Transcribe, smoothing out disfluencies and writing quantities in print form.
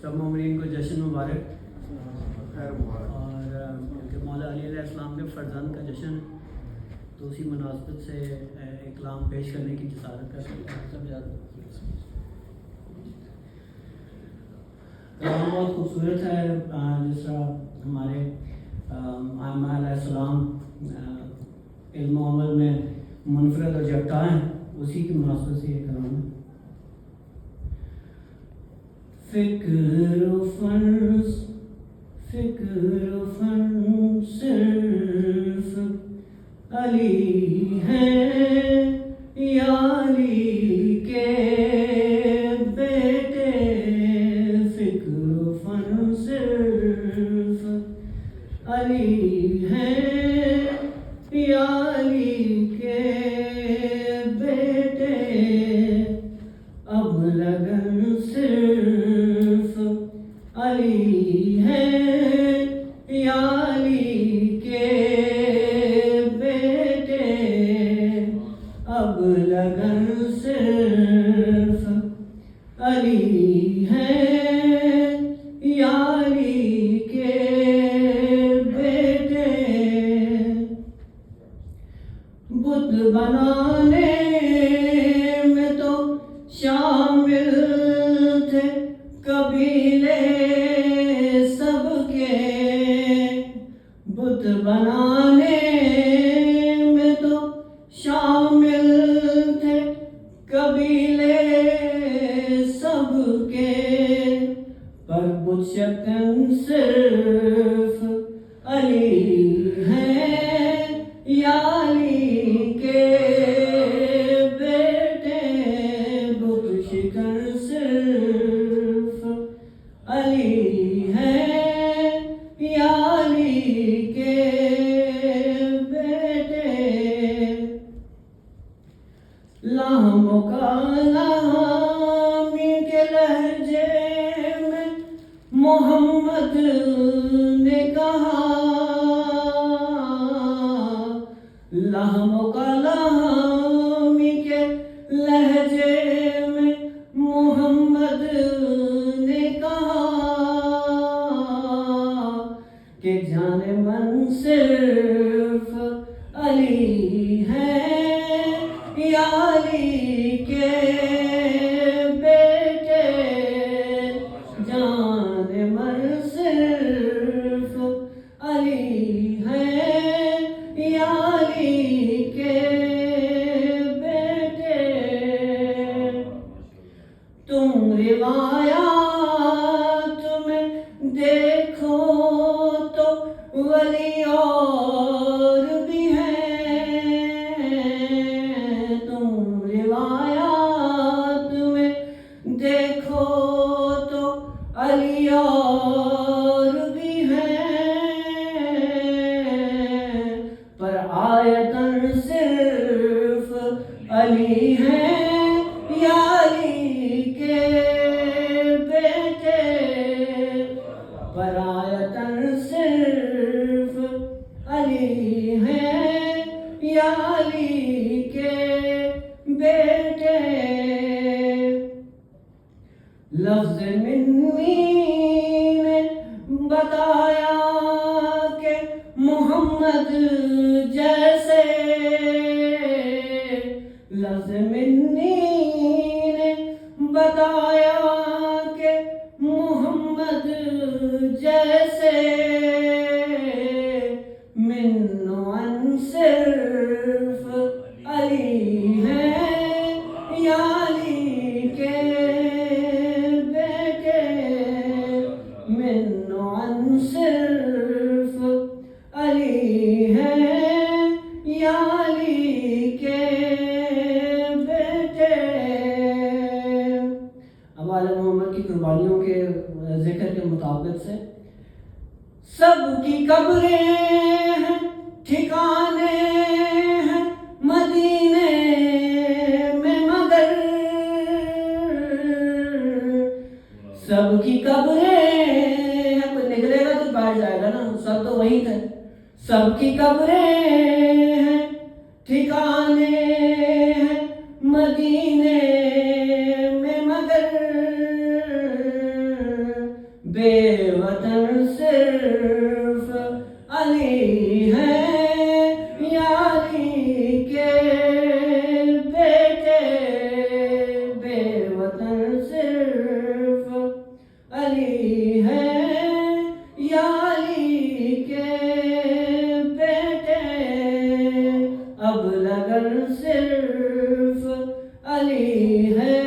سب مومنین کو جشن مبارک خیر مبارک. اور کہ مولا علی علیہ السلام کے فرزند کا جشن، تو اسی مناسبت سے ایک کلام پیش کرنے کی جسارت کرتے ہیں. سب یاد کلام بہت خوبصورت ہے. جس طرح ہمارے آئمہ علیہ السلام علم و عمل میں منفرد اور یکتا ہیں، اسی کی مناسبت سے یہ کلام ہے. فکر و فن صرف علی ہے، یا علی کے بیٹے. فکر و فن صرف علی ہے، یا علی کے بیٹے. اب لگن صرف علی ہے، یا علی کے بیٹے. اب لگن صرف علی ہے، یا علی کے بیٹے. بت بنانے میں تو شامل تھے قبیلے سب کے. بت بنانے میں تو شامل تھے قبیلے سب کے. پر بت شکن صرف علی ہے، یا علی کے بیٹے. بت شکن صرف علی ہے، یا علی کے بیٹے. لہم و کلامی کے لہجے میں محمد نے کہا. لہم و کلامی کے لہجے میں محمد نے کہا کہ جان من صرف علی ہے، یا علی کے بیٹے. جان من صرف علی ہے، یا علی کے بیٹے. تم روایات میں دیکھو تو ولی اور بھی ہیں. تم روایات میں دیکھو تو علی اور بھی ہیں. پر آیتن صرف علی ہے، یا علی کے بیٹے. پر آیتن صرف علی ہے، یا علی کے بیٹے. لفظ منی نے بتایا کہ محمد جیسے. لفظ منی نے بتایا کہ محمد جیسے. من و عن صرف علی ہے، یا علی کے بیٹے. من و عن صرف علی ہے، یا علی کے بیٹے. اب آل محمد کی قربانیوں کے ذکر کے مطابق سے سب کی قبریں ہیں، ٹھکانے ہیں مدینے میں مگر. سب کی قبریں ہیں، کوئی نکلے گا تو بیٹھ جائے گا نا، سب تو وہیں تھے. سب کی قبریں ہیں، ٹھکانے ہیں مدینے میں مگر. بے وطن صرف علی ہے یا علی کے بیٹے بے وطن صرف علی ہے یا علی کے بیٹے اب لگن صرف علی ہے